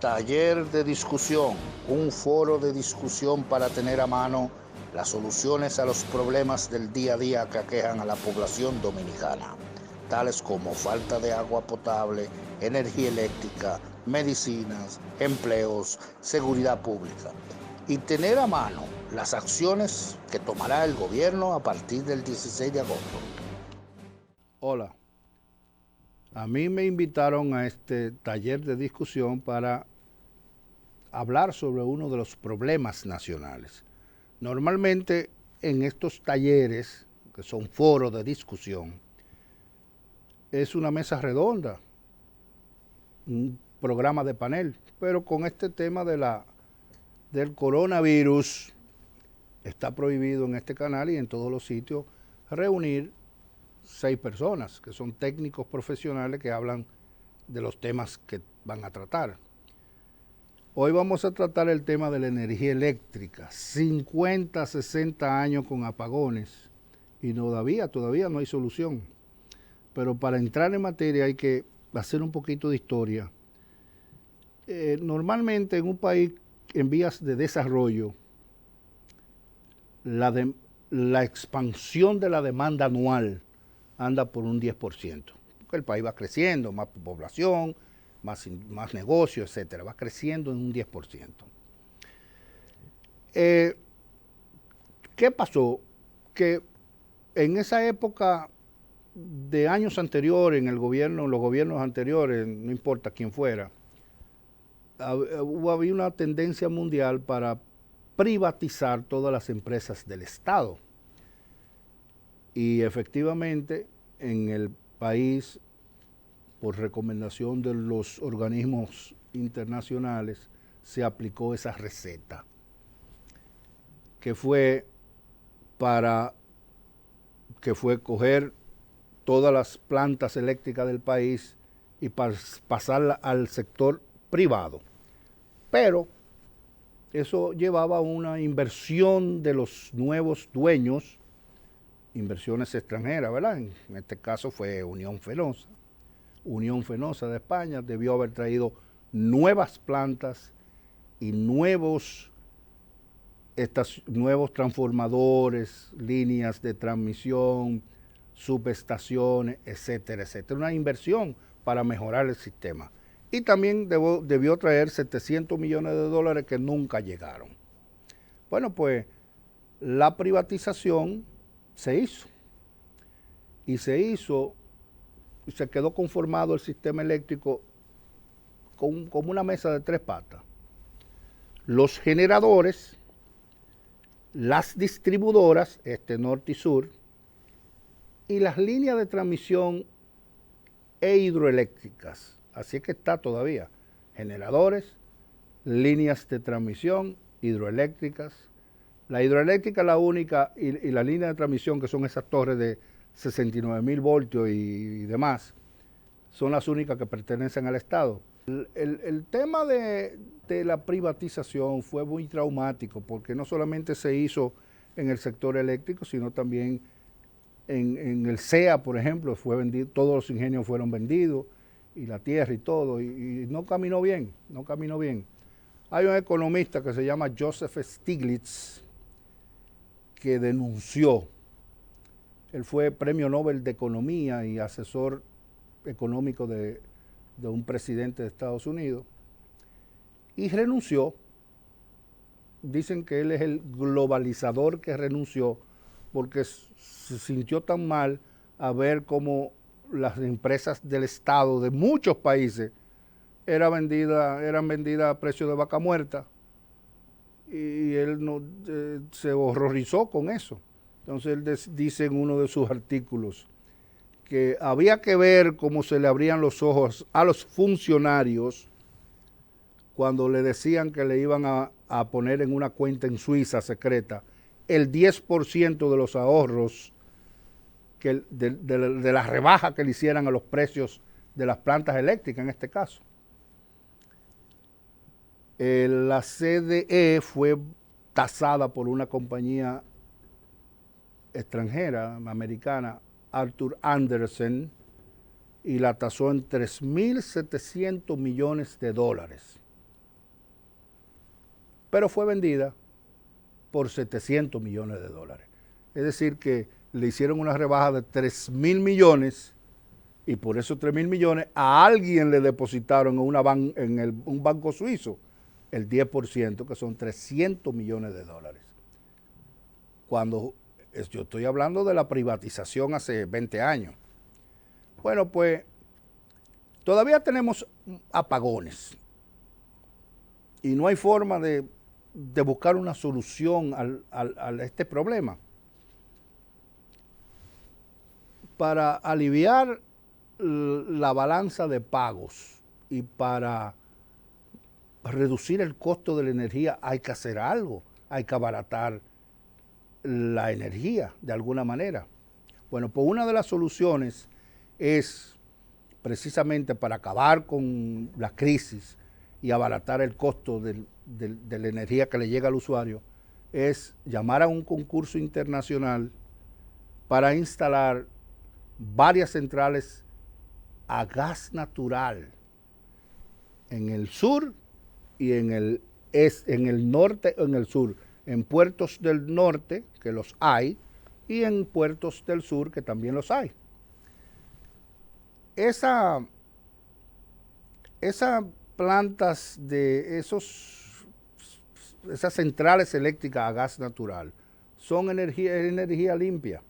Taller de discusión, un foro de discusión para tener a mano las soluciones a los problemas del día a día que aquejan a la población dominicana, tales como falta de agua potable, energía eléctrica, medicinas, empleos, seguridad pública, y tener a mano las acciones que tomará el gobierno a partir del 16 de agosto. Hola, a mí me invitaron a este taller de discusión para hablar sobre uno de los problemas nacionales. Normalmente en estos talleres, que son foros de discusión, es una mesa redonda, un programa de panel, pero con este tema del coronavirus está prohibido en este canal y en todos los sitios reunir 6 personas, que son técnicos profesionales que hablan de los temas que van a tratar. Hoy vamos a tratar el tema de la energía eléctrica, 50, 60 años con apagones y todavía no hay solución. Pero para entrar en materia hay que hacer un poquito de historia. Normalmente en un país en vías de desarrollo, la expansión de la demanda anual anda por un 10%, porque el país va creciendo, más población, más negocio, etcétera, va creciendo en un 10%. ¿Qué pasó? Que en esa época de años anteriores, en los gobiernos anteriores, no importa quién fuera, había una tendencia mundial para privatizar todas las empresas del Estado. Y efectivamente, en el país, por recomendación de los organismos internacionales, se aplicó esa receta, que fue coger todas las plantas eléctricas del país y pasarla al sector privado. Pero eso llevaba a una inversión de los nuevos dueños, inversiones extranjeras, ¿verdad? En este caso fue Unión Fenosa. Unión Fenosa de España debió haber traído nuevas plantas y nuevos transformadores, líneas de transmisión, subestaciones, etcétera, etcétera. Una inversión para mejorar el sistema. Y también debió traer 700 millones de dólares que nunca llegaron. Bueno, pues la privatización se hizo. Y se quedó conformado el sistema eléctrico como una mesa de 3 patas. Los generadores, las distribuidoras, norte y sur, y las líneas de transmisión e hidroeléctricas. Así es que está todavía. Generadores, líneas de transmisión, hidroeléctricas. La hidroeléctrica es la única, y la línea de transmisión, que son esas torres de 69.000 voltios y demás, son las únicas que pertenecen al Estado. El tema de la privatización fue muy traumático, porque no solamente se hizo en el sector eléctrico, sino también en el CEA, por ejemplo, fue vendido, todos los ingenios fueron vendidos, y la tierra y todo, y no caminó bien. Hay un economista que se llama Joseph Stiglitz, que denunció. Él fue premio Nobel de Economía y asesor económico de un presidente de Estados Unidos, y renunció. Dicen que él es el globalizador que renunció porque se sintió tan mal a ver cómo las empresas del Estado de muchos países eran vendidas a precio de vaca muerta, y él se horrorizó con eso. Entonces él dice en uno de sus artículos que había que ver cómo se le abrían los ojos a los funcionarios cuando le decían que le iban a poner en una cuenta en Suiza secreta el 10% de los ahorros de la rebaja que le hicieran a los precios de las plantas eléctricas en este caso. La CDE fue tasada por una compañía extranjera, americana, Arthur Andersen, y la tasó en $3.700 millones. pero fue vendida por 700 millones de dólares. Es decir, que le hicieron una rebaja de 3.000 millones y por esos 3.000 millones a alguien le depositaron en un banco suizo el 10%, que son 300 millones de dólares. Cuando yo estoy hablando de la privatización hace 20 años. Bueno, pues todavía tenemos apagones y no hay forma de buscar una solución a este problema. Para aliviar la balanza de pagos y para reducir el costo de la energía hay que hacer algo, hay que abaratar la energía de alguna manera. Bueno, pues una de las soluciones es precisamente para acabar con la crisis y abaratar el costo de la energía que le llega al usuario, es llamar a un concurso internacional para instalar varias centrales a gas natural en el sur y en el norte o en el sur, en puertos del norte, que los hay, y en puertos del sur, que también los hay. Esas plantas de esas centrales eléctricas a gas natural son energía limpia,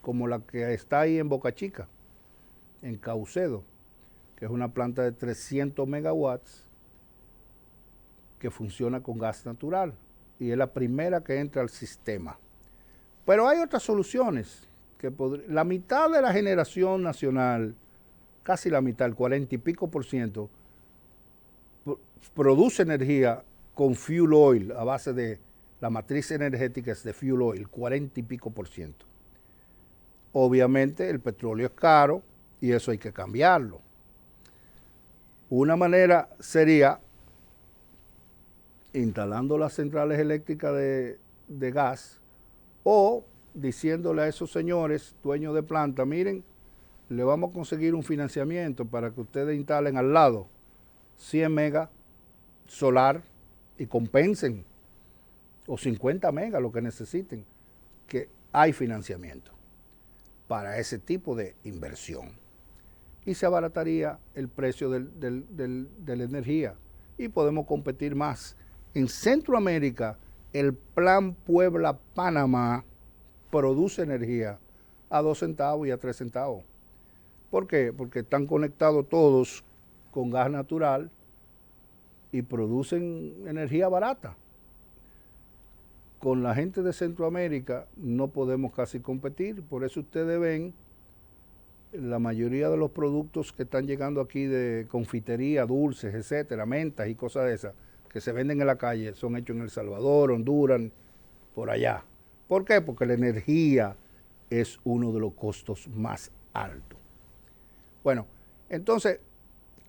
como la que está ahí en Boca Chica, en Caucedo, que es una planta de 300 megawatts que funciona con gas natural y es la primera que entra al sistema. Pero hay otras soluciones. La mitad de la generación nacional, casi la mitad, el 40 y pico %, produce energía con fuel oil, a base de la matriz energética es de fuel oil, 40 y pico %. Obviamente el petróleo es caro y eso hay que cambiarlo. Una manera sería instalando las centrales eléctricas de gas o diciéndole a esos señores dueños de planta, miren, le vamos a conseguir un financiamiento para que ustedes instalen al lado 100 megas solar y compensen, o 50 megas, lo que necesiten, que hay financiamiento para ese tipo de inversión. Y se abarataría el precio de la energía y podemos competir más. En Centroamérica, el Plan Puebla-Panamá produce energía a 2 centavos y a 3 centavos. ¿Por qué? Porque están conectados todos con gas natural y producen energía barata. Con la gente de Centroamérica no podemos casi competir, por eso ustedes ven la mayoría de los productos que están llegando aquí de confitería, dulces, etcétera, mentas y cosas de esas, que se venden en la calle, son hechos en El Salvador, Honduras, por allá. ¿Por qué? Porque la energía es uno de los costos más altos. Bueno, entonces,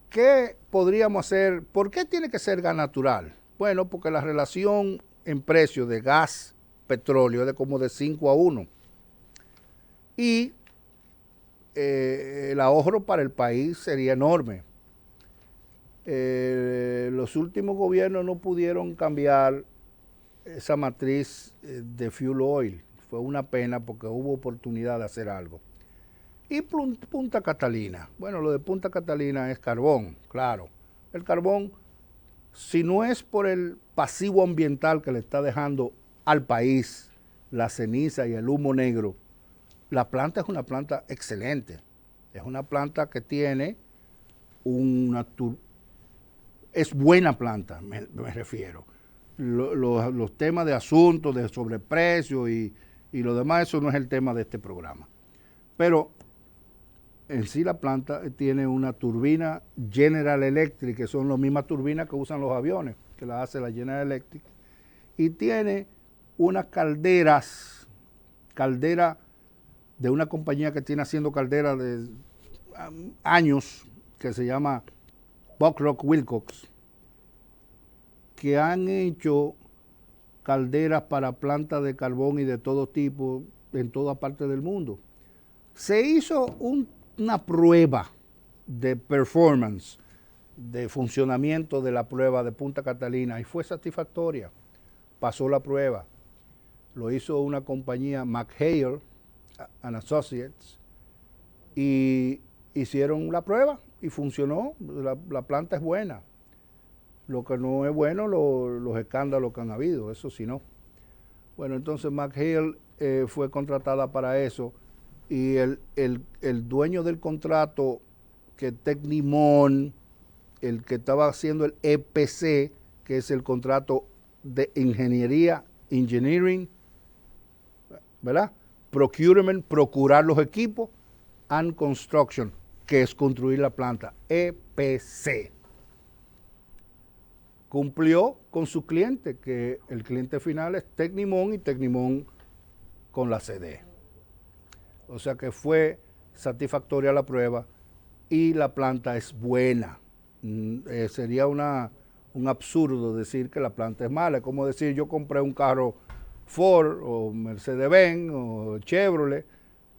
¿qué podríamos hacer? ¿Por qué tiene que ser gas natural? Bueno, porque la relación en precio de gas, petróleo, es de como de 5-1. Y el ahorro para el país sería enorme. Los últimos gobiernos no pudieron cambiar esa matriz de fuel oil. Fue una pena porque hubo oportunidad de hacer algo. Y Punta Catalina. Bueno, lo de Punta Catalina es carbón, claro. El carbón, si no es por el pasivo ambiental que le está dejando al país la ceniza y el humo negro, la planta es una planta excelente. Es una planta que tiene es buena planta, me refiero. Los temas de asuntos, de sobreprecio y lo demás, eso no es el tema de este programa. Pero en sí la planta tiene una turbina General Electric, que son las mismas turbinas que usan los aviones, que las hace la General Electric, y tiene unas caldera de una compañía que tiene haciendo calderas de años, que se llama Buckrock Wilcox, que han hecho calderas para plantas de carbón y de todo tipo en toda parte del mundo. Se hizo una prueba de performance, de funcionamiento de la prueba de Punta Catalina y fue satisfactoria. pasó la prueba. Lo hizo una compañía McHale and Associates y hicieron la prueba y funcionó. La planta es buena. Lo que no es bueno, los escándalos que han habido, eso sí no. Bueno, entonces McHale fue contratada para eso y el dueño del contrato, que Tecnimont, el que estaba haciendo el EPC, que es el contrato de engineering, ¿verdad? Procurement, procurar los equipos, and construction, que es construir la planta, EPC. Cumplió con su cliente, que el cliente final es Tecnimont y Tecnimont con la CD. O sea que fue satisfactoria la prueba y la planta es buena. Sería un absurdo decir que la planta es mala. Es como decir, yo compré un carro Ford o Mercedes-Benz o Chevrolet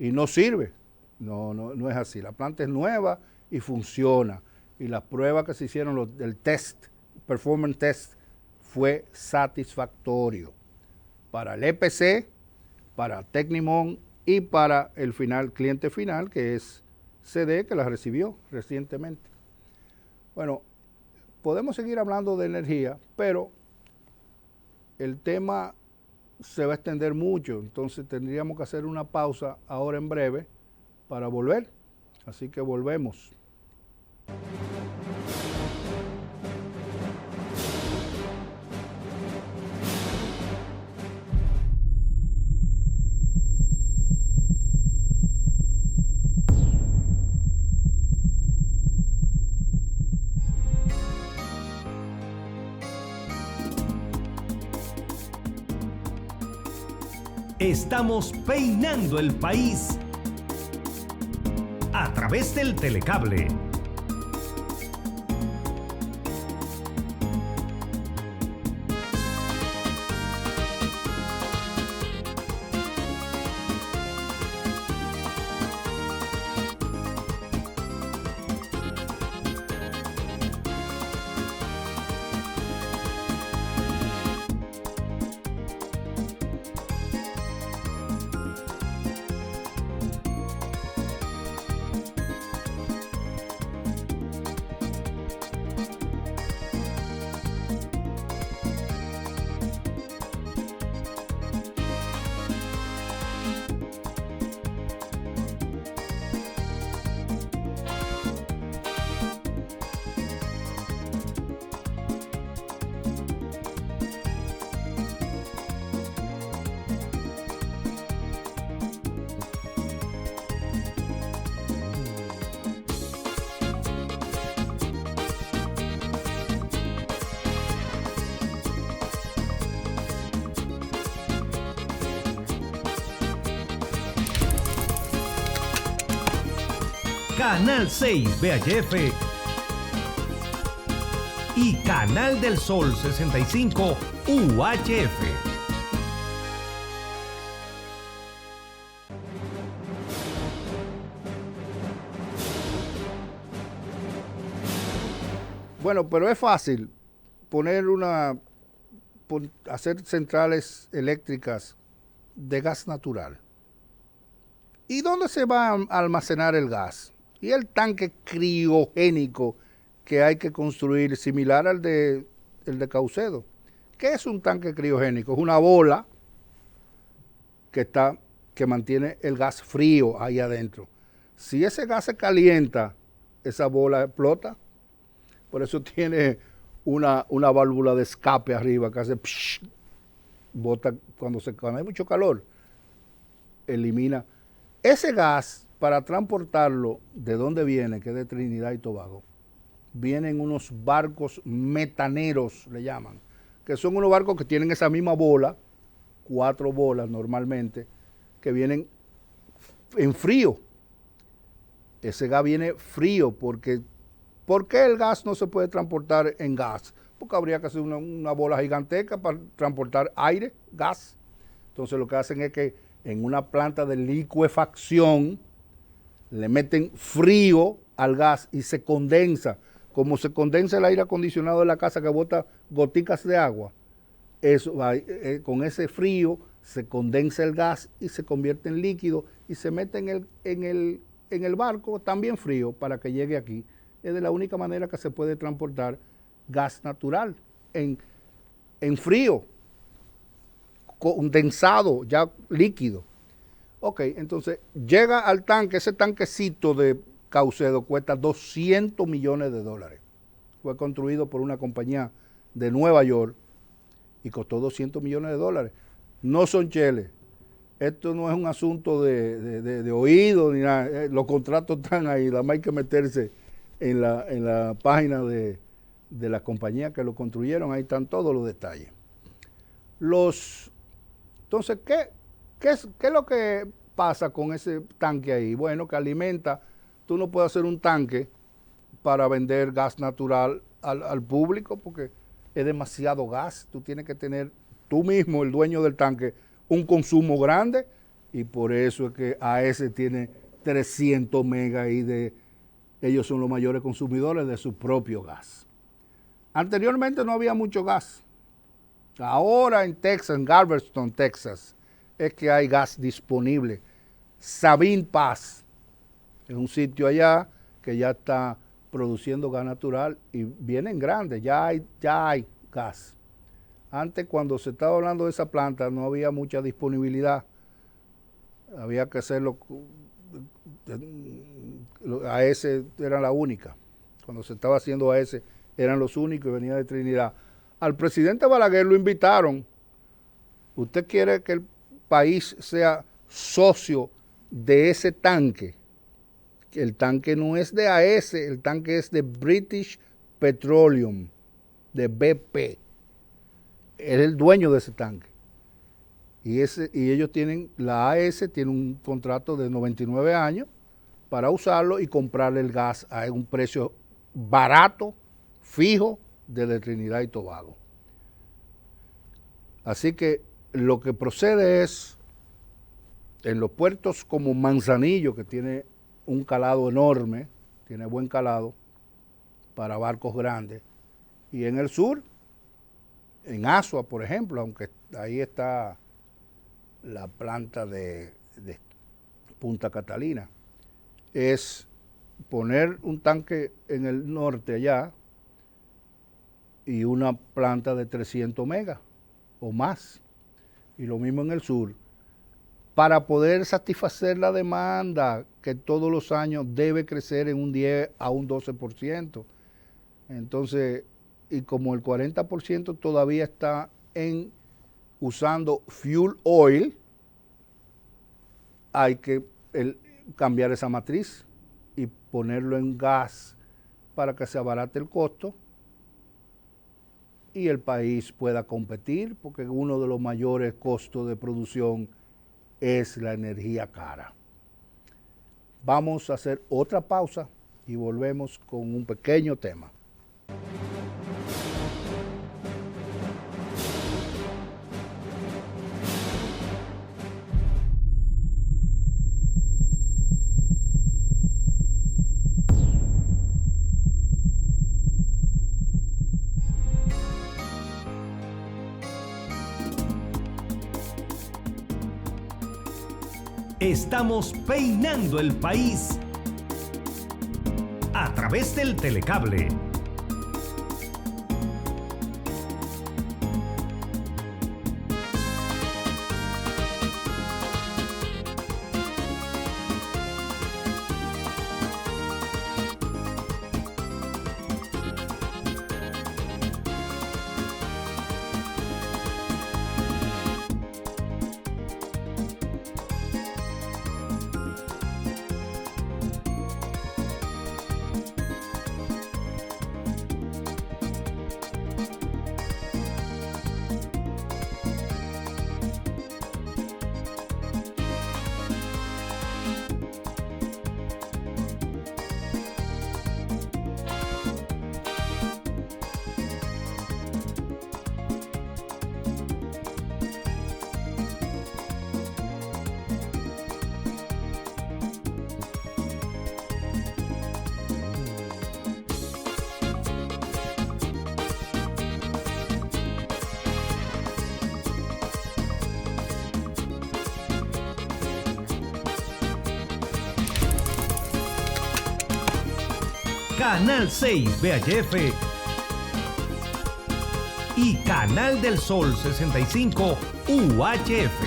y no sirve. No es así. La planta es nueva y funciona. Y las pruebas que se hicieron, el test, performance test, fue satisfactorio para el EPC, para Tecnimont y para el cliente final, que es CD, que la recibió recientemente. Bueno, podemos seguir hablando de energía, pero el tema se va a extender mucho, entonces tendríamos que hacer una pausa ahora en breve para volver. Así que volvemos. Estamos peinando el país a través del telecable. Canal 6 VHF y Canal del Sol 65 UHF. Bueno, pero es fácil hacer centrales eléctricas de gas natural. ¿Y dónde se va a almacenar el gas? Y el tanque criogénico que hay que construir, similar al de Caucedo. ¿Qué es un tanque criogénico? Es una bola que mantiene el gas frío ahí adentro. Si ese gas se calienta, esa bola explota. Por eso tiene una válvula de escape arriba que hace psh, bota cuando hay mucho calor, elimina. Ese gas, para transportarlo, ¿de dónde viene? Que es de Trinidad y Tobago. Vienen unos barcos metaneros, le llaman, que son unos barcos que tienen esa misma bola, 4 bolas normalmente, que vienen en frío. Ese gas viene frío porque ¿por qué el gas no se puede transportar en gas? Porque habría que hacer una bola gigantesca para transportar aire, gas. Entonces lo que hacen es que en una planta de licuefacción le meten frío al gas y se condensa. Como se condensa el aire acondicionado de la casa que bota goticas de agua, eso con ese frío se condensa el gas y se convierte en líquido y se mete en el barco también frío para que llegue aquí. Es de la única manera que se puede transportar gas natural en frío, condensado, ya líquido. Ok, entonces llega al tanque, ese tanquecito de Caucedo cuesta $200 millones. Fue construido por una compañía de Nueva York y costó $200 millones. No son cheles. Esto no es un asunto de oído ni nada. Los contratos están ahí, nada más hay que meterse en la página de la compañía que lo construyeron, ahí están todos los detalles. Entonces, ¿qué es lo que pasa con ese tanque ahí? Bueno, que alimenta. Tú no puedes hacer un tanque para vender gas natural al público porque es demasiado gas. Tú tienes que tener tú mismo, el dueño del tanque, un consumo grande, y por eso es que AES tiene 300 megas y ellos son los mayores consumidores de su propio gas. Anteriormente no había mucho gas. Ahora en Texas, en Galveston, Texas, es que hay gas disponible. Sabine Pass es un sitio allá que ya está produciendo gas natural y vienen grandes, ya hay gas. Antes, cuando se estaba hablando de esa planta, no había mucha disponibilidad. Había que hacerlo, AES era la única. Cuando se estaba haciendo AES, eran los únicos y venía de Trinidad. Al presidente Balaguer lo invitaron. ¿Usted quiere que el país sea socio de ese tanque? El tanque no es de AES, el tanque es de British Petroleum, de BP. Él es el dueño de ese tanque. Y ellos tienen, la AES tiene un contrato de 99 años para usarlo y comprarle el gas a un precio barato, fijo, de Trinidad y Tobago. Así que lo que procede es, en los puertos como Manzanillo, que tiene un calado enorme, tiene buen calado para barcos grandes, y en el sur, en Asua, por ejemplo, aunque ahí está la planta de Punta Catalina, es poner un tanque en el norte allá y una planta de 300 megas o más, y lo mismo en el sur, para poder satisfacer la demanda que todos los años debe crecer en un 10 a un 12%. Entonces, y como el 40% todavía está usando fuel oil, hay que cambiar esa matriz y ponerlo en gas para que se abarate el costo y el país pueda competir, porque uno de los mayores costos de producción es la energía cara. Vamos a hacer otra pausa y volvemos con un pequeño tema. Estamos peinando el país a través del telecable. Canal 6 VHF y Canal del Sol 65 UHF.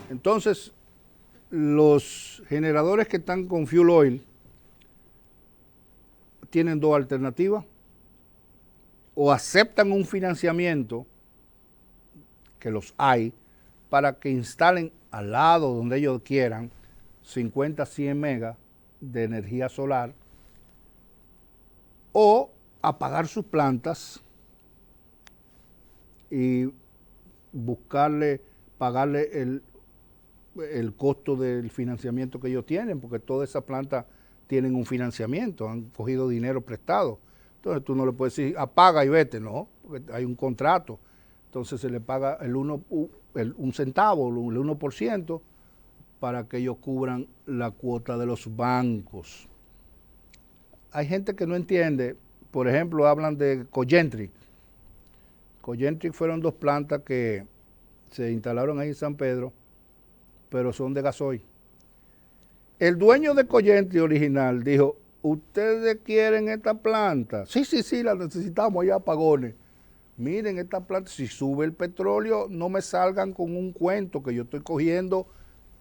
Entonces, los generadores que están con fuel oil tienen dos alternativas: o aceptan un financiamiento, que los hay, para que instalen al lado donde ellos quieran 50, 100 megas de energía solar, o apagar sus plantas y pagarle el costo del financiamiento que ellos tienen, porque todas esas plantas tienen un financiamiento, han cogido dinero prestado. Entonces tú no le puedes decir apaga y vete, no, porque hay un contrato. Entonces se le paga un centavo, el 1%, para que ellos cubran la cuota de los bancos. Hay gente que no entiende, por ejemplo, hablan de Cogentrix. Cogentrix fueron dos plantas que se instalaron ahí en San Pedro, pero son de gasoil. El dueño de Cogentrix original dijo: ¿ustedes quieren esta planta? Sí, la necesitamos, hay apagones. Miren, esta planta, si sube el petróleo, no me salgan con un cuento que yo estoy cogiendo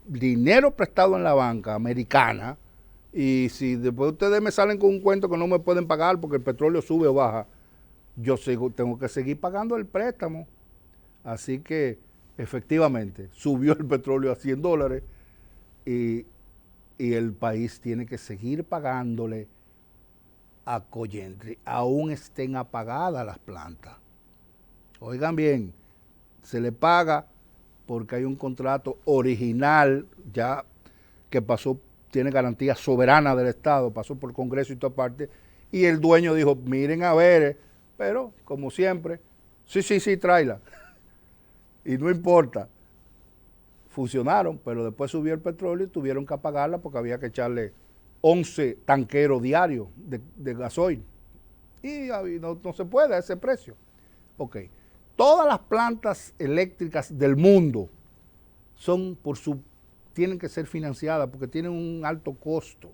dinero prestado en la banca americana, y si después ustedes me salen con un cuento que no me pueden pagar porque el petróleo sube o baja, yo tengo que seguir pagando el préstamo. Así que efectivamente subió el petróleo a $100 y el país tiene que seguir pagándole a Cogentrix, aún estén apagadas las plantas. Oigan bien, se le paga porque hay un contrato original ya que pasó, tiene garantía soberana del Estado, pasó por Congreso y toda parte, y el dueño dijo: miren a ver, pero como siempre, sí, tráela. Y no importa, funcionaron, pero después subió el petróleo y tuvieron que apagarla porque había que echarle 11 tanqueros diarios de gasoil. Y no se puede a ese precio. Ok, todas las plantas eléctricas del mundo tienen que ser financiadas porque tienen un alto costo.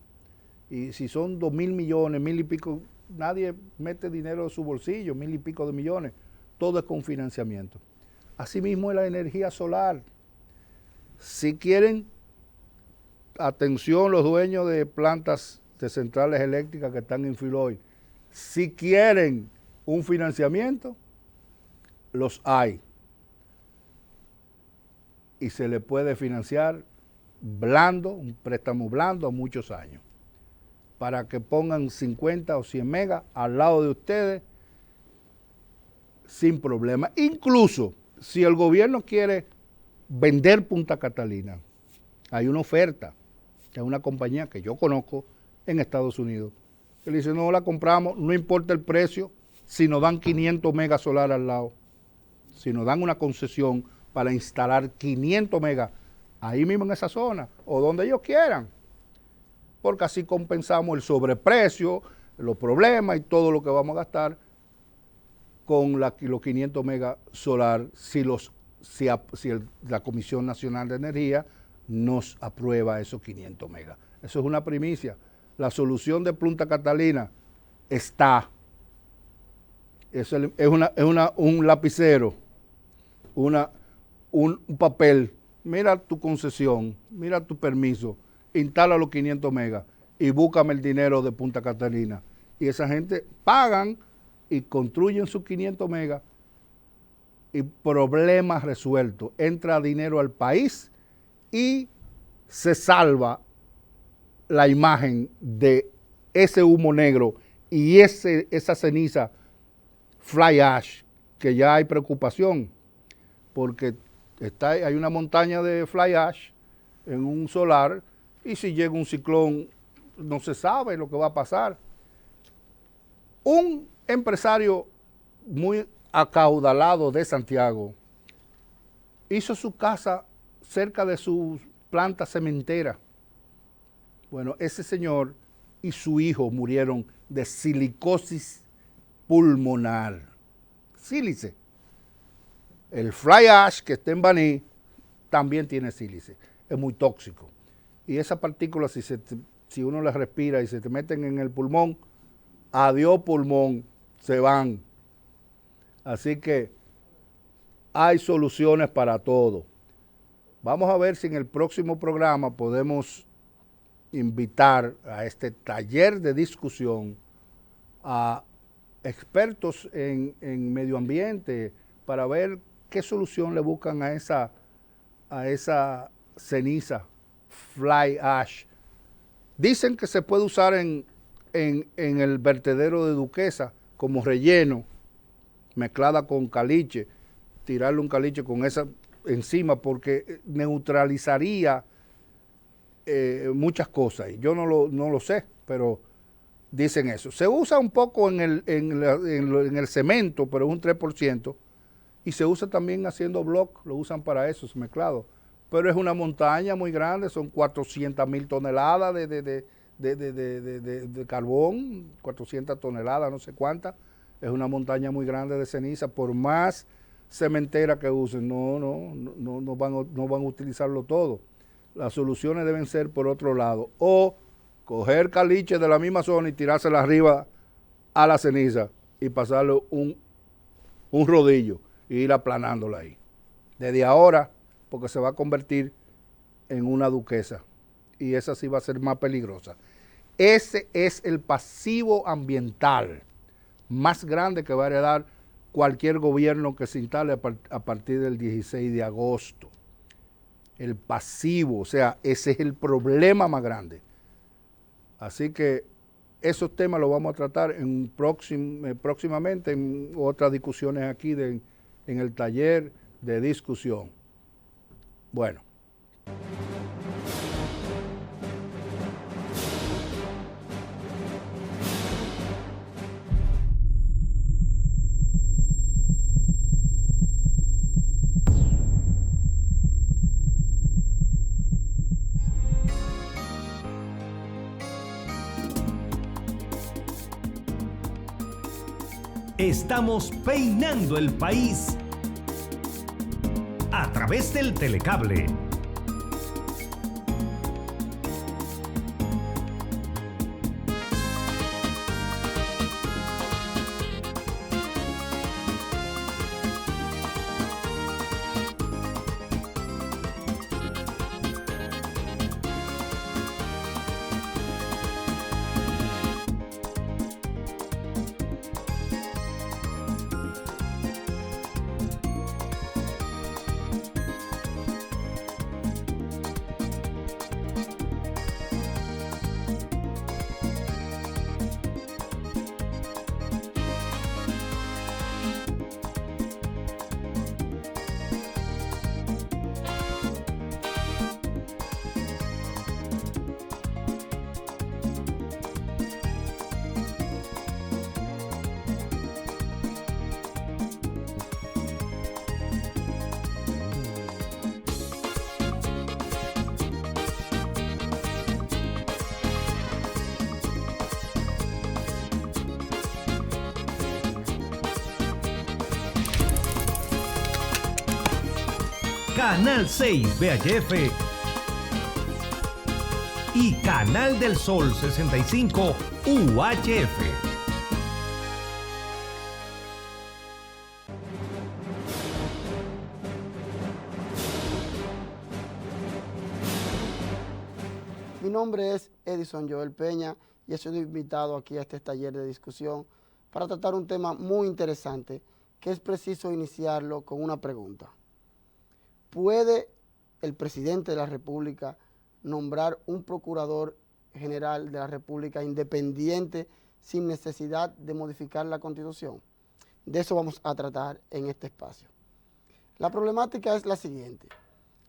Y si son 2.000 millones, 1.000 y pico, nadie mete dinero de su bolsillo, 1.000 y pico de millones, todo es con financiamiento. Asimismo es la energía solar. Si quieren, atención los dueños de plantas de centrales eléctricas que están en fuel oil, si quieren un financiamiento, los hay. Y se le puede financiar blando, un préstamo blando a muchos años, para que pongan 50 o 100 megas al lado de ustedes sin problema. Incluso si el gobierno quiere vender Punta Catalina, hay una oferta de una compañía que yo conozco en Estados Unidos, que le dice: no la compramos, no importa el precio, si nos dan 500 megas solar al lado, si nos dan una concesión para instalar 500 megas ahí mismo en esa zona, o donde ellos quieran, porque así compensamos el sobreprecio, los problemas y todo lo que vamos a gastar con los 500 megas solar si la Comisión Nacional de Energía nos aprueba esos 500 megas. Eso es una primicia. La solución de Punta Catalina está. Es un lapicero, un papel. Mira tu concesión, mira tu permiso, instala los 500 megas y búscame el dinero de Punta Catalina. Y esa gente pagan y construyen sus 500 megas y problemas resueltos. Entra dinero al país y se salva la imagen de ese humo negro y esa ceniza fly ash, que ya hay preocupación porque hay una montaña de fly ash en un solar, y si llega un ciclón no se sabe lo que va a pasar. Un empresario muy acaudalado de Santiago hizo su casa cerca de su planta cementera. Bueno, ese señor y su hijo murieron de silicosis pulmonar. Sílice. El fly ash que está en Baní también tiene sílice, es muy tóxico. Y esas partículas, si uno las respira y se te meten en el pulmón, adiós pulmón, se van. Así que hay soluciones para todo. Vamos a ver si en el próximo programa podemos invitar a este taller de discusión a expertos en medio ambiente para ver qué solución le buscan a esa ceniza fly ash. Dicen que se puede usar en el vertedero de Duquesa como relleno, mezclada con caliche, tirarle un caliche con esa encima porque neutralizaría muchas cosas. Yo no lo sé, pero dicen eso. Se usa un poco en el cemento, pero es un 3%, y se usa también haciendo block, lo usan para eso, es mezclado. Pero es una montaña muy grande, son 400,000 toneladas de carbón, 400 toneladas, no sé cuántas. Es una montaña muy grande de ceniza, por más cementera que usen, no van a utilizarlo todo. Las soluciones deben ser por otro lado, o coger caliche de la misma zona y tirársela arriba a la ceniza y pasarle un rodillo y ir aplanándola ahí. Desde ahora, porque se va a convertir en una Duquesa y esa sí va a ser más peligrosa. Ese es el pasivo ambiental más grande que va a heredar cualquier gobierno que se instale a partir del 16 de agosto. El pasivo, o sea, ese es el problema más grande. Así que esos temas los vamos a tratar próximamente en otras discusiones aquí en el taller de discusión. Bueno. Estamos peinando el país a través del telecable. Canal 6 VHF y Canal del Sol 65 UHF. Mi nombre es Edison Joel Peña y he sido invitado aquí a este taller de discusión para tratar un tema muy interesante que es preciso iniciarlo con una pregunta. ¿Puede el presidente de la República nombrar un procurador general de la República independiente sin necesidad de modificar la Constitución? De eso vamos a tratar en este espacio. La problemática es la siguiente.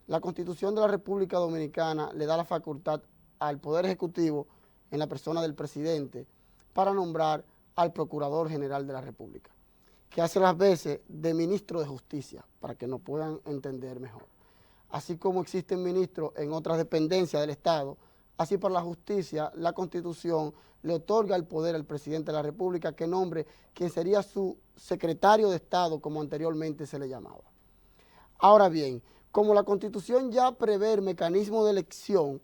La Constitución de la República Dominicana le da la facultad al Poder Ejecutivo, en la persona del presidente, para nombrar al Procurador General de la República, que hace las veces de ministro de Justicia, para que nos puedan entender mejor. Así como existen ministros en otras dependencias del Estado, así para la justicia, la Constitución le otorga el poder al presidente de la República que nombre quien sería su secretario de Estado, como anteriormente se le llamaba. Ahora bien, como la Constitución ya prevé el mecanismo de elección,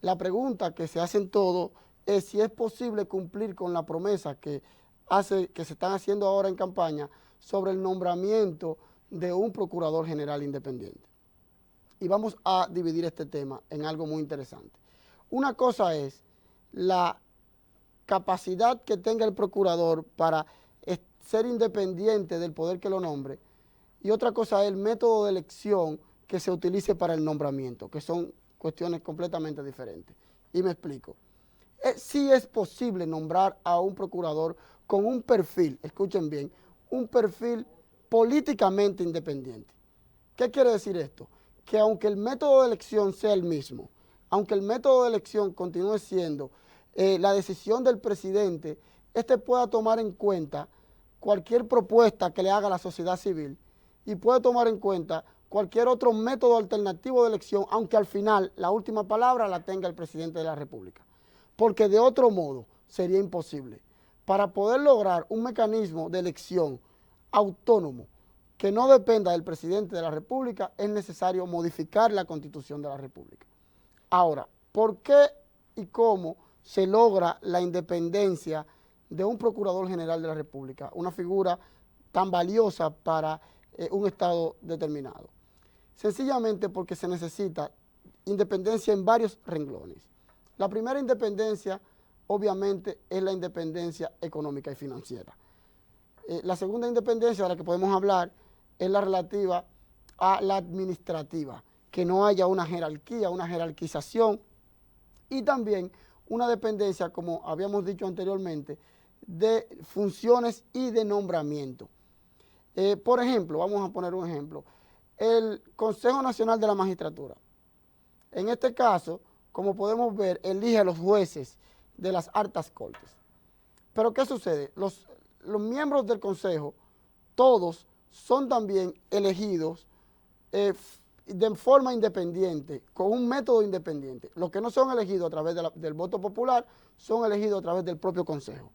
la pregunta que se hacen todos es si es posible cumplir con la promesa que se están haciendo ahora en campaña sobre el nombramiento de un procurador general independiente. Y vamos a dividir este tema en algo muy interesante. Una cosa es la capacidad que tenga el procurador para ser independiente del poder que lo nombre, y otra cosa es el método de elección que se utilice para el nombramiento, que son cuestiones completamente diferentes. Y me explico. Sí es posible nombrar a un procurador con un perfil, escuchen bien, un perfil políticamente independiente. ¿Qué quiere decir esto? Que aunque el método de elección sea el mismo, aunque el método de elección continúe siendo la decisión del presidente, este pueda tomar en cuenta cualquier propuesta que le haga la sociedad civil y puede tomar en cuenta cualquier otro método alternativo de elección, aunque al final la última palabra la tenga el presidente de la República. Porque de otro modo sería imposible. Para poder lograr un mecanismo de elección autónomo que no dependa del presidente de la República, es necesario modificar la Constitución de la República. Ahora, ¿por qué y cómo se logra la independencia de un Procurador General de la República, una figura tan valiosa para un Estado determinado? Sencillamente porque se necesita independencia en varios renglones. La primera independencia, obviamente, es la independencia económica y financiera. La segunda independencia de la que podemos hablar es la relativa a la administrativa, que no haya una jerarquía, una jerarquización, y también una dependencia, como habíamos dicho anteriormente, de funciones y de nombramiento. Por ejemplo, vamos a poner un ejemplo, el Consejo Nacional de la Magistratura. En este caso, como podemos ver, elige a los jueces de las altas cortes. Pero ¿qué sucede? Los miembros del Consejo, todos son también elegidos de forma independiente, con un método independiente. Los que no son elegidos a través del voto popular, son elegidos a través del propio Consejo.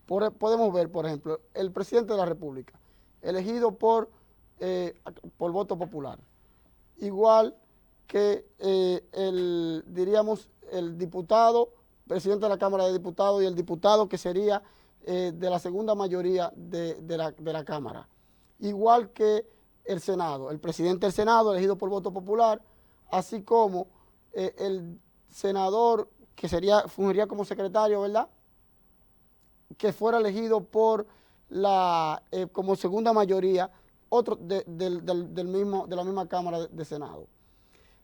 Podemos ver, por ejemplo, el presidente de la República, elegido por voto popular. Igual que el diputado, presidente de la Cámara de Diputados, y el diputado que sería de la segunda mayoría de la Cámara. Igual que el Senado, el presidente del Senado elegido por voto popular, así como el senador que fungiría como secretario, ¿verdad?, que fuera elegido por como segunda mayoría otro de la misma Cámara de Senado.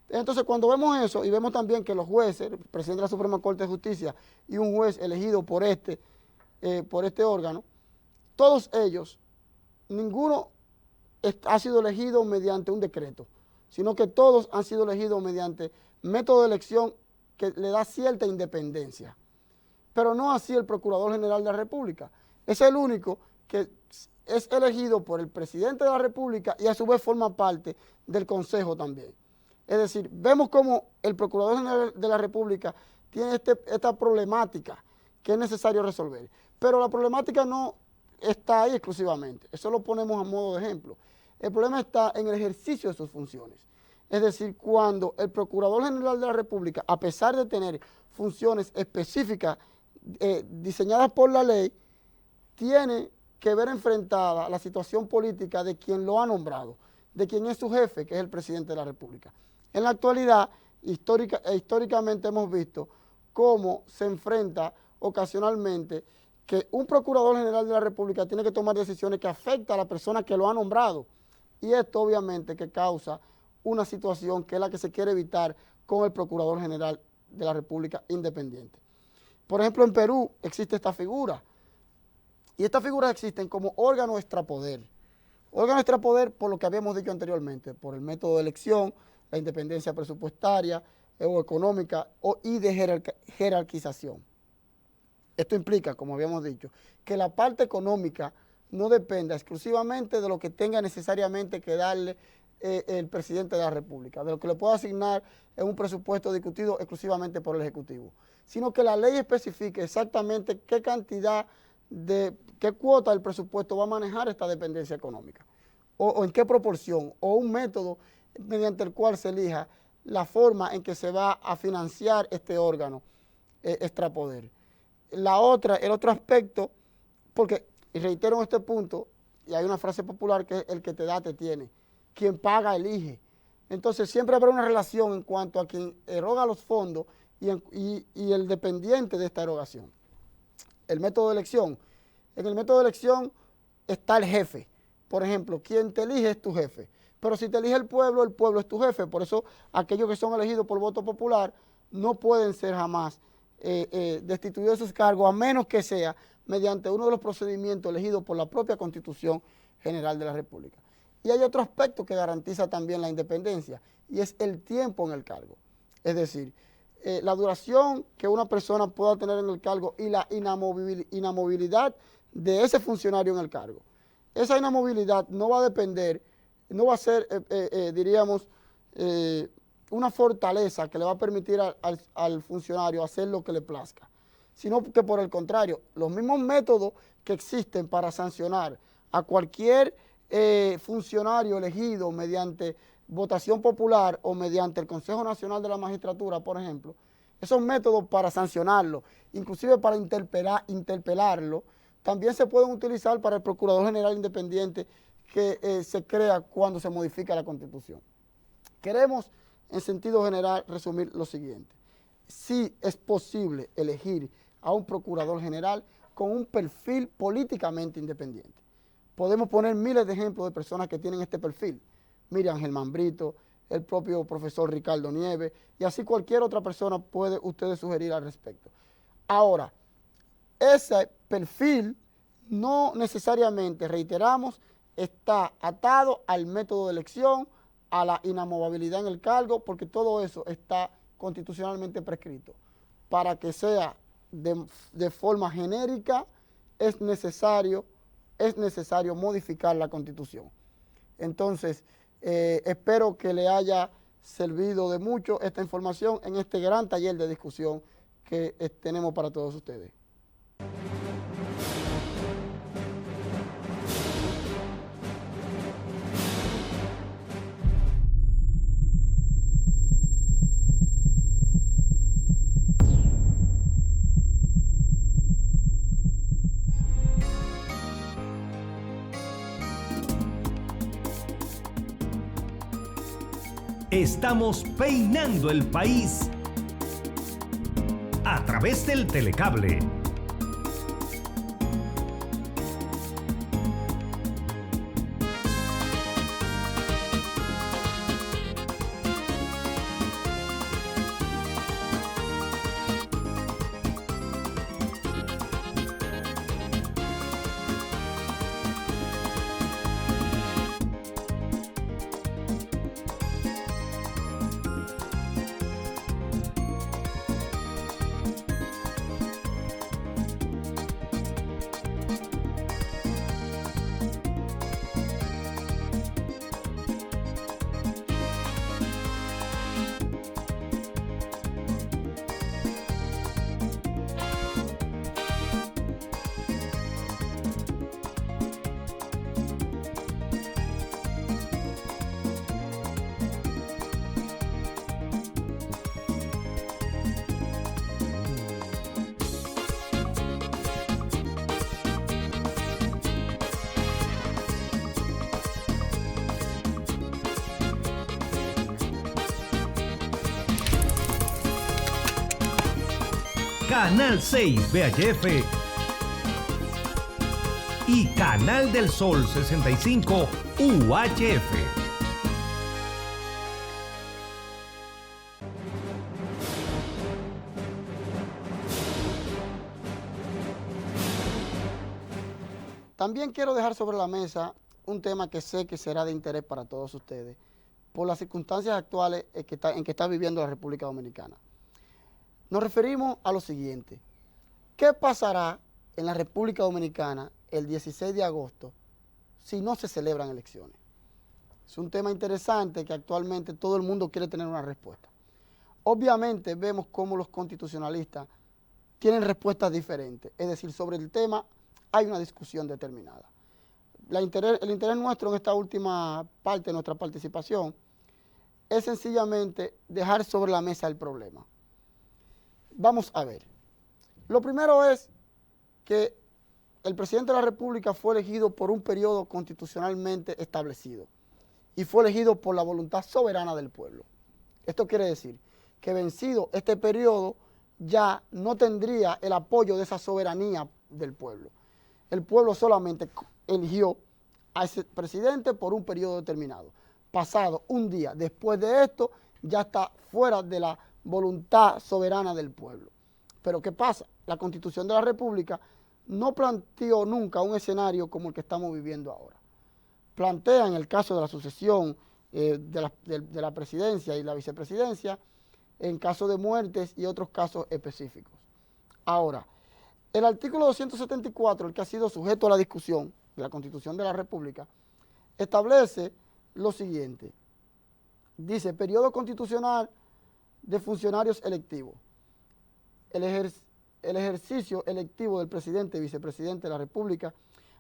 Entonces, cuando vemos eso y vemos también que los jueces, el presidente de la Suprema Corte de Justicia y un juez elegido por este órgano, todos ellos, ninguno ha sido elegido mediante un decreto, sino que todos han sido elegidos mediante método de elección que le da cierta independencia. Pero no así el Procurador General de la República. Es el único que es elegido por el presidente de la República y a su vez forma parte del Consejo también. Es decir, vemos cómo el Procurador General de la República tiene esta problemática que es necesario resolver. Pero la problemática no está ahí exclusivamente, eso lo ponemos a modo de ejemplo. El problema está en el ejercicio de sus funciones. Es decir, cuando el Procurador General de la República, a pesar de tener funciones específicas diseñadas por la ley, tiene que ver enfrentada la situación política de quien lo ha nombrado, de quien es su jefe, que es el presidente de la República. En la actualidad, históricamente hemos visto cómo se enfrenta ocasionalmente que un Procurador General de la República tiene que tomar decisiones que afectan a la persona que lo ha nombrado. Y esto obviamente que causa una situación que es la que se quiere evitar con el Procurador General de la República independiente. Por ejemplo, en Perú existe esta figura. Y estas figuras existen como órgano extrapoder. Órgano extrapoder por lo que habíamos dicho anteriormente, por el método de elección, la independencia presupuestaria o económica y de jerarquización. Esto implica, como habíamos dicho, que la parte económica no dependa exclusivamente de lo que tenga necesariamente que darle el presidente de la República, de lo que le pueda asignar en un presupuesto discutido exclusivamente por el Ejecutivo, sino que la ley especifique exactamente qué cantidad qué cuota del presupuesto va a manejar esta dependencia económica, o en qué proporción, o un método mediante el cual se elija la forma en que se va a financiar este órgano extrapoder. El otro aspecto, porque, y reitero en este punto, y hay una frase popular que es el que te da, te tiene. Quien paga, elige. Entonces siempre habrá una relación en cuanto a quien eroga los fondos y el dependiente de esta erogación. El método de elección. En el método de elección está el jefe. Por ejemplo, quien te elige es tu jefe. Pero si te elige el pueblo es tu jefe. Por eso aquellos que son elegidos por voto popular no pueden ser jamás destituidos de sus cargos, a menos que sea mediante uno de los procedimientos elegidos por la propia Constitución General de la República. Y hay otro aspecto que garantiza también la independencia, y es el tiempo en el cargo. Es decir, la duración que una persona pueda tener en el cargo y la inamovilidad de ese funcionario en el cargo. Esa inamovilidad no va a depender, no va a ser, diríamos, una fortaleza que le va a permitir al funcionario hacer lo que le plazca, sino que por el contrario, los mismos métodos que existen para sancionar a cualquier funcionario elegido mediante votación popular o mediante el Consejo Nacional de la Magistratura, por ejemplo, esos métodos para sancionarlo, inclusive para interpelarlo, también se pueden utilizar para el Procurador General Independiente que se crea cuando se modifica la Constitución. Queremos, en sentido general, resumir lo siguiente. Sí es posible elegir a un Procurador General con un perfil políticamente independiente. Podemos poner miles de ejemplos de personas que tienen este perfil. Miriam Germán Brito, el propio profesor Ricardo Nieves, y así cualquier otra persona puede ustedes sugerir al respecto. Ahora, ese perfil no necesariamente, reiteramos, está atado al método de elección, a la inamovibilidad en el cargo, porque todo eso está constitucionalmente prescrito. Para que sea de forma genérica, es necesario modificar la Constitución. Entonces, espero que le haya servido de mucho esta información en este gran taller de discusión que tenemos para todos ustedes. Estamos peinando el país a través del telecable. Canal 6 VHF y Canal del Sol 65 UHF. También quiero dejar sobre la mesa un tema que sé que será de interés para todos ustedes por las circunstancias actuales en que está viviendo la República Dominicana. Nos referimos a lo siguiente: ¿qué pasará en la República Dominicana el 16 de agosto si no se celebran elecciones? Es un tema interesante que actualmente todo el mundo quiere tener una respuesta. Obviamente vemos cómo los constitucionalistas tienen respuestas diferentes, es decir, sobre el tema hay una discusión determinada. El interés nuestro en esta última parte de nuestra participación es sencillamente dejar sobre la mesa el problema. Vamos a ver. Lo primero es que el presidente de la República fue elegido por un periodo constitucionalmente establecido y fue elegido por la voluntad soberana del pueblo. Esto quiere decir que vencido este periodo ya no tendría el apoyo de esa soberanía del pueblo. El pueblo solamente eligió a ese presidente por un periodo determinado. Pasado un día después de esto, ya está fuera de la voluntad soberana del pueblo. Pero ¿qué pasa? La Constitución de la República no planteó nunca un escenario como el que estamos viviendo ahora. Plantea en el caso de la sucesión de la presidencia y la vicepresidencia, en caso de muertes y otros casos específicos. Ahora, el artículo 274, el que ha sido sujeto a la discusión de la Constitución de la República, establece lo siguiente. Dice, periodo constitucional de funcionarios electivos. El ejercicio electivo del presidente y vicepresidente de la República,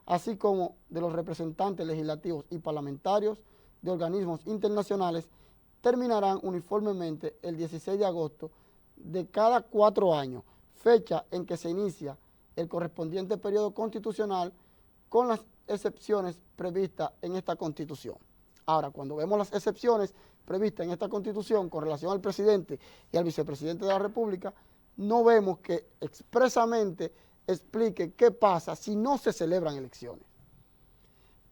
así como de los representantes legislativos y parlamentarios de organismos internacionales, terminarán uniformemente el 16 de agosto de cada 4 años, fecha en que se inicia el correspondiente periodo constitucional con las excepciones previstas en esta Constitución. Ahora, cuando vemos las excepciones previstas en esta Constitución con relación al presidente y al vicepresidente de la República, no vemos que expresamente explique qué pasa si no se celebran elecciones.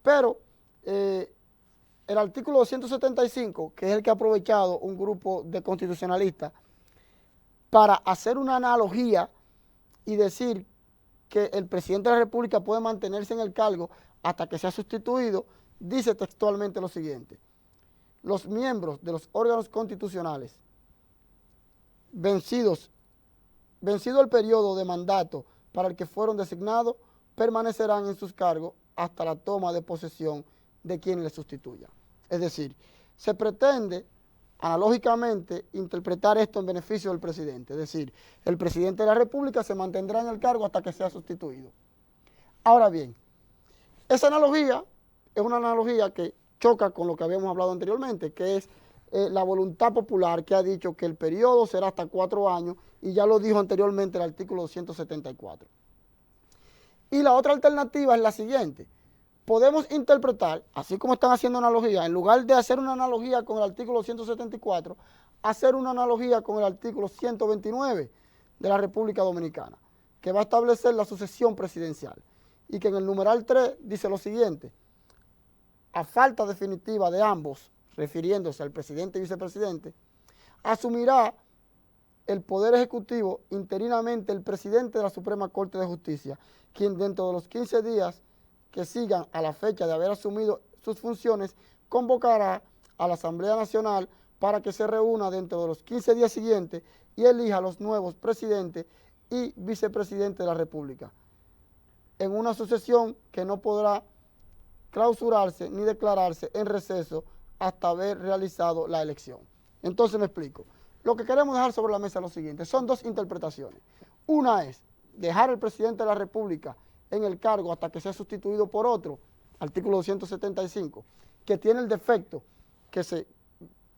Pero el artículo 275, que es el que ha aprovechado un grupo de constitucionalistas para hacer una analogía y decir que el presidente de la República puede mantenerse en el cargo hasta que sea sustituido, dice textualmente lo siguiente: los miembros de los órganos constitucionales, vencido el periodo de mandato para el que fueron designados, permanecerán en sus cargos hasta la toma de posesión de quien les sustituya. Es decir, se pretende analógicamente interpretar esto en beneficio del presidente. Es decir, el presidente de la República se mantendrá en el cargo hasta que sea sustituido. Ahora bien, esa analogía es una analogía que choca con lo que habíamos hablado anteriormente, que es la voluntad popular, que ha dicho que el periodo será hasta 4 años, y ya lo dijo anteriormente el artículo 274. Y la otra alternativa es la siguiente: podemos interpretar, así como están haciendo analogía, en lugar de hacer una analogía con el artículo 174, hacer una analogía con el artículo 129 de la República Dominicana, que va a establecer la sucesión presidencial, y que en el numeral 3 dice lo siguiente: a falta definitiva de ambos, refiriéndose al presidente y vicepresidente, asumirá el Poder Ejecutivo interinamente el presidente de la Suprema Corte de Justicia, quien dentro de los 15 días que sigan a la fecha de haber asumido sus funciones, convocará a la Asamblea Nacional para que se reúna dentro de los 15 días siguientes y elija a los nuevos presidentes y vicepresidentes de la República, en una sucesión que no podrá clausurarse ni declararse en receso hasta haber realizado la elección. Entonces me explico. Lo que queremos dejar sobre la mesa es lo siguiente: son 2 interpretaciones. Una es dejar al presidente de la República en el cargo hasta que sea sustituido por otro, artículo 275, que tiene el defecto que se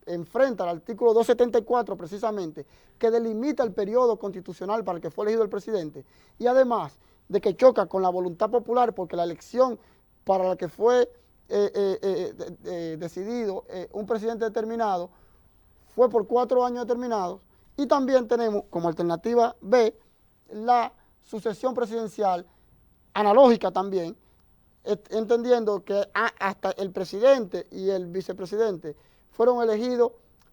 enfrenta al artículo 274 precisamente, que delimita el periodo constitucional para el que fue elegido el presidente, y además de que choca con la voluntad popular, porque la elección para la que fue decidido un presidente determinado fue por 4 años determinados. Y también tenemos como alternativa B la sucesión presidencial analógica también, entendiendo que hasta el presidente y el vicepresidente fueron elegidos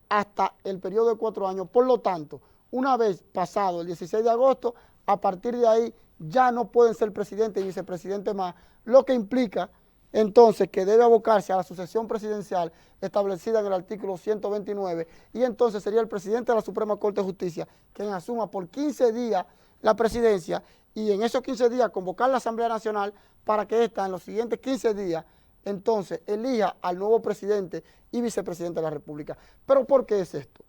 hasta el periodo de 4 años. Por lo tanto, una vez pasado el 16 de agosto, a partir de ahí ya no pueden ser presidente y vicepresidente más, lo que implica entonces que debe abocarse a la sucesión presidencial establecida en el artículo 129, y entonces sería el presidente de la Suprema Corte de Justicia quien asuma por 15 días la presidencia, y en esos 15 días convocar la Asamblea Nacional para que ésta en los siguientes 15 días entonces elija al nuevo presidente y vicepresidente de la República. ¿Pero por qué es esto?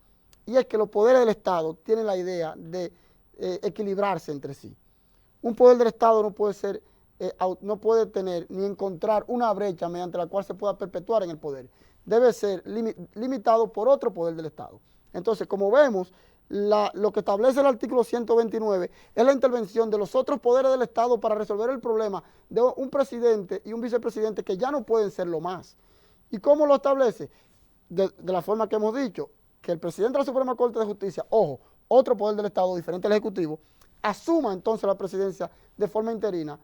Y es que los poderes del Estado tienen la idea de equilibrarse entre sí. Un poder del Estado no puede ser no puede tener ni encontrar una brecha mediante la cual se pueda perpetuar en el poder. Debe ser limitado por otro poder del Estado. Entonces, como vemos, lo que establece el artículo 129 es la intervención de los otros poderes del Estado para resolver el problema de un presidente y un vicepresidente que ya no pueden serlo más. ¿Y cómo lo establece? De la forma que hemos dicho, que el presidente de la Suprema Corte de Justicia, ojo, otro poder del Estado diferente al Ejecutivo, asuma entonces la presidencia de forma interina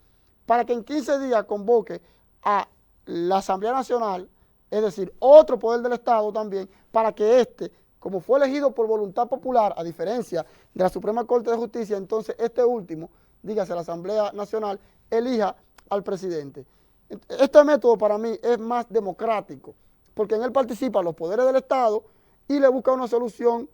para que en 15 días convoque a la Asamblea Nacional, es decir, otro poder del Estado también, para que como fue elegido por voluntad popular, a diferencia de la Suprema Corte de Justicia, entonces este último, dígase la Asamblea Nacional, elija al presidente. Este método para mí es más democrático, porque en él participan los poderes del Estado y le busca una solución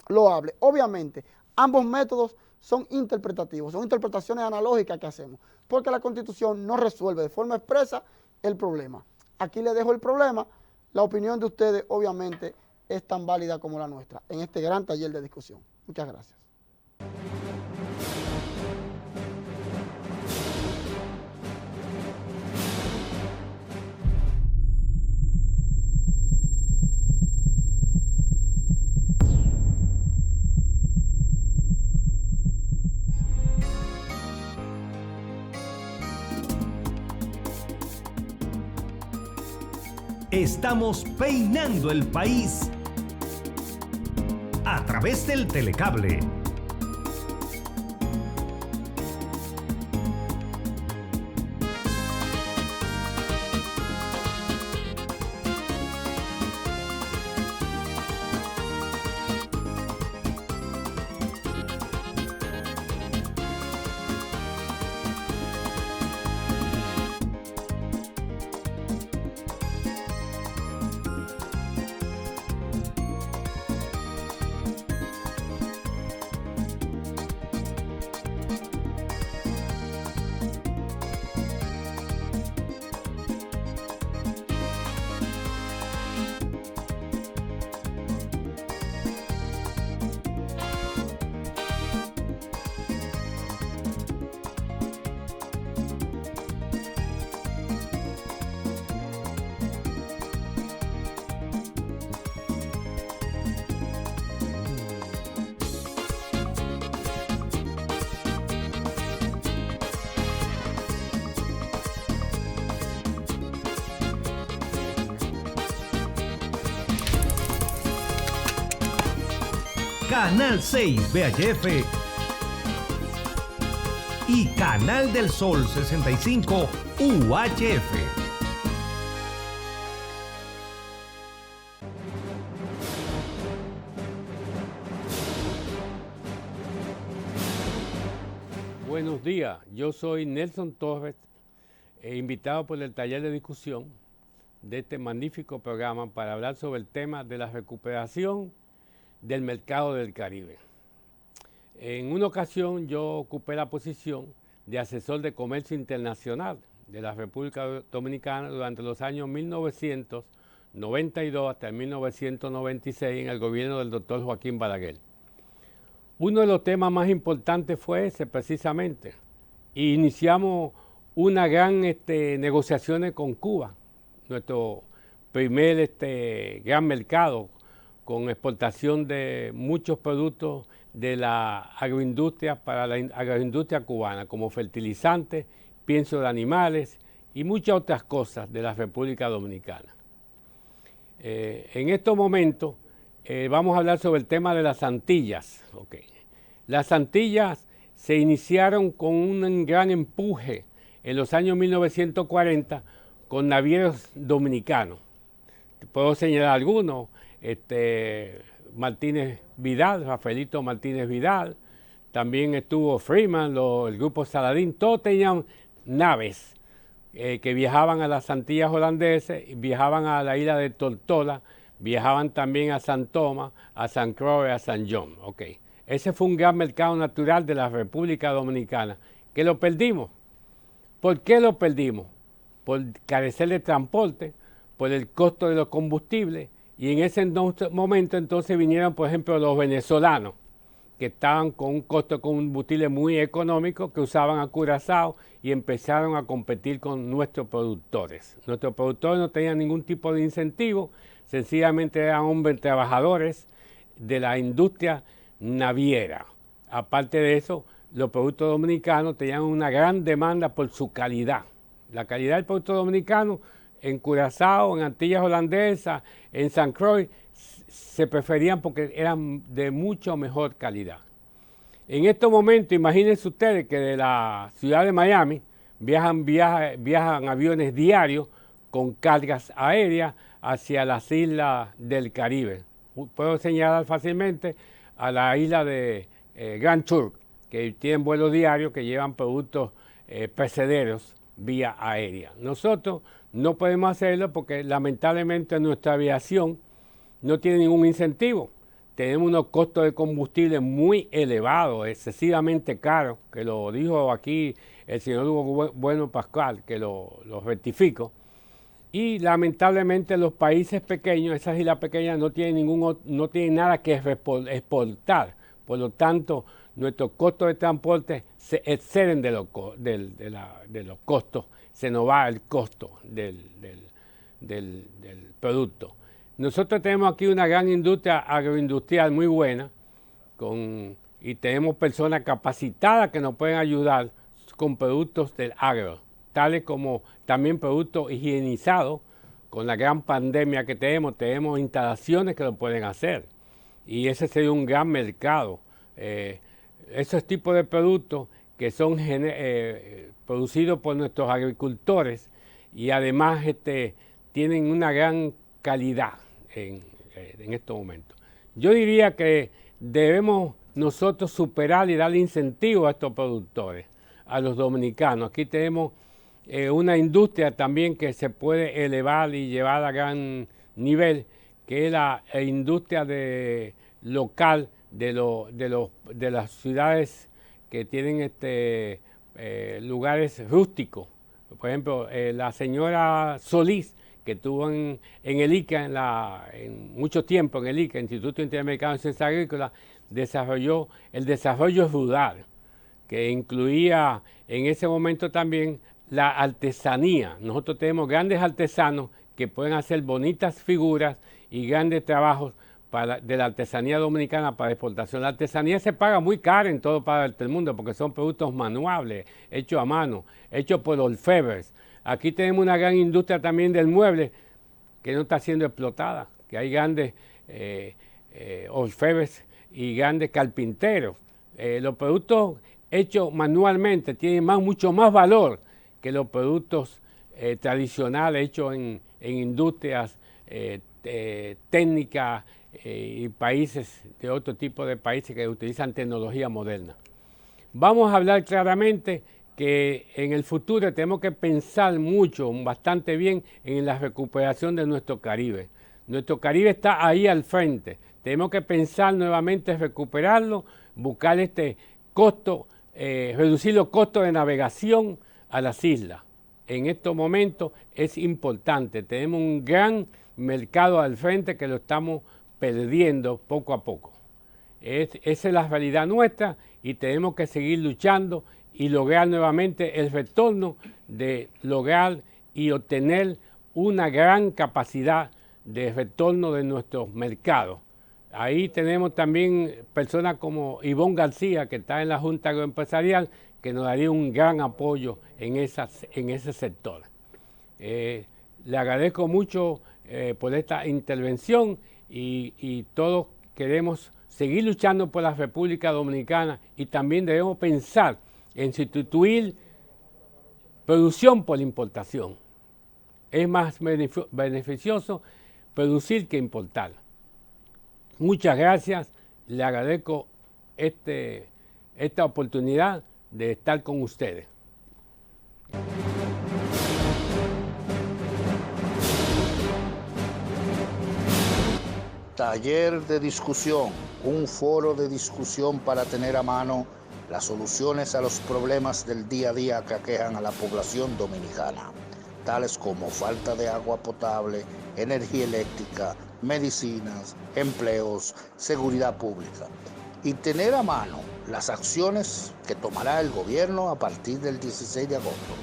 loable. Obviamente, ambos métodos son interpretativos, son interpretaciones analógicas que hacemos, porque la Constitución no resuelve de forma expresa el problema. Aquí les dejo el problema, la opinión de ustedes obviamente es tan válida como la nuestra en este gran taller de discusión. Muchas gracias. Estamos peinando el país a través del telecable. Canal 6 VHF y Canal del Sol 65 UHF. Buenos días, yo soy Nelson Torres, invitado por el taller de discusión de este magnífico programa para hablar sobre el tema de la recuperación del mercado del Caribe. En una ocasión yo ocupé la posición de asesor de comercio internacional de la República Dominicana durante los años 1992 hasta el 1996 en el gobierno del doctor Joaquín Balaguer. Uno de los temas más importantes fue ese precisamente. Y iniciamos una gran negociaciones con Cuba, nuestro primer gran mercado, con exportación de muchos productos de la agroindustria para la agroindustria cubana, como fertilizantes, pienso de animales y muchas otras cosas de la República Dominicana. En estos momentos vamos a hablar sobre el tema de las Antillas. Okay. Las Antillas se iniciaron con un gran empuje en los años 1940 con navieros dominicanos. Puedo señalar algunos. Martínez Vidal, Rafaelito Martínez Vidal, también estuvo Freeman, el grupo Saladín, todos tenían naves que viajaban a las Antillas holandesas, viajaban a la isla de Tortola, viajaban también a San Tomás, a San Croix, a San John. Okay. Ese fue un gran mercado natural de la República Dominicana, que lo perdimos. ¿Por qué lo perdimos? Por carecer de transporte, por el costo de los combustibles. Y en ese momento entonces vinieron, por ejemplo, los venezolanos, que estaban con un costo de combustible muy económico, que usaban a Curazao y empezaron a competir con nuestros productores. Nuestros productores no tenían ningún tipo de incentivo, sencillamente eran hombres trabajadores de la industria naviera. Aparte de eso, los productos dominicanos tenían una gran demanda por su calidad. La calidad del producto dominicano en Curazao, en Antillas Holandesas, en San Croix, se preferían porque eran de mucho mejor calidad. En estos momentos, imagínense ustedes que de la ciudad de Miami viajan aviones diarios con cargas aéreas hacia las islas del Caribe. Puedo señalar fácilmente a la isla de Grand Turk, que tienen vuelos diarios que llevan productos perecederos vía aérea. Nosotros no podemos hacerlo porque lamentablemente nuestra aviación no tiene ningún incentivo. Tenemos unos costos de combustible muy elevados, excesivamente caros, que lo dijo aquí el señor Hugo Bueno Pascual, que lo rectifico. Y lamentablemente los países pequeños, esas islas pequeñas, no tienen nada que exportar. Por lo tanto, nuestros costos de transporte se exceden de los costos, se nos va el costo del producto. Nosotros tenemos aquí una gran industria agroindustrial muy buena y tenemos personas capacitadas que nos pueden ayudar con productos del agro, tales como también productos higienizados. Con la gran pandemia que tenemos instalaciones que lo pueden hacer y ese sería un gran mercado. Esos tipos de productos que son producidos por nuestros agricultores y además tienen una gran calidad en estos momentos. Yo diría que debemos nosotros superar y darle incentivo a estos productores, a los dominicanos. Aquí tenemos una industria también que se puede elevar y llevar a gran nivel, que es la industria local de las ciudades que tienen lugares rústicos. Por ejemplo, la señora Solís, que estuvo en el ICA en mucho tiempo, en el ICA, Instituto Interamericano de Ciencias Agrícolas, desarrolló el desarrollo rural, que incluía en ese momento también la artesanía. Nosotros tenemos grandes artesanos que pueden hacer bonitas figuras y grandes trabajos de la artesanía dominicana para exportación. La artesanía se paga muy cara en todo parte del mundo porque son productos manuales, hechos a mano, hechos por orfebres. Aquí tenemos una gran industria también del mueble que no está siendo explotada, que hay grandes orfebres y grandes carpinteros. Los productos hechos manualmente tienen mucho más valor que los productos tradicionales hechos en industrias técnicas y países de otro tipo de países que utilizan tecnología moderna. Vamos a hablar claramente que en el futuro tenemos que pensar bastante bien en la recuperación de nuestro Caribe. Nuestro Caribe está ahí al frente. Tenemos que pensar nuevamente en recuperarlo, buscar reducir los costos de navegación a las islas. En estos momentos es importante. Tenemos un gran mercado al frente que lo estamos perdiendo poco a poco. Esa es la realidad nuestra y tenemos que seguir luchando y lograr nuevamente el retorno de lograr y obtener una gran capacidad de retorno de nuestros mercados. Ahí tenemos también personas como Ivonne García, que está en la Junta Agroempresarial, que nos daría un gran apoyo en ese sector. Le agradezco mucho por esta intervención y todos queremos seguir luchando por la República Dominicana y también debemos pensar en sustituir producción por importación. Es más beneficioso producir que importar. Muchas gracias, le agradezco esta oportunidad de estar con ustedes. Taller de discusión, un foro de discusión para tener a mano las soluciones a los problemas del día a día que aquejan a la población dominicana, tales como falta de agua potable, energía eléctrica, medicinas, empleos, seguridad pública. y tener a mano las acciones que tomará el gobierno a partir del 16 de agosto.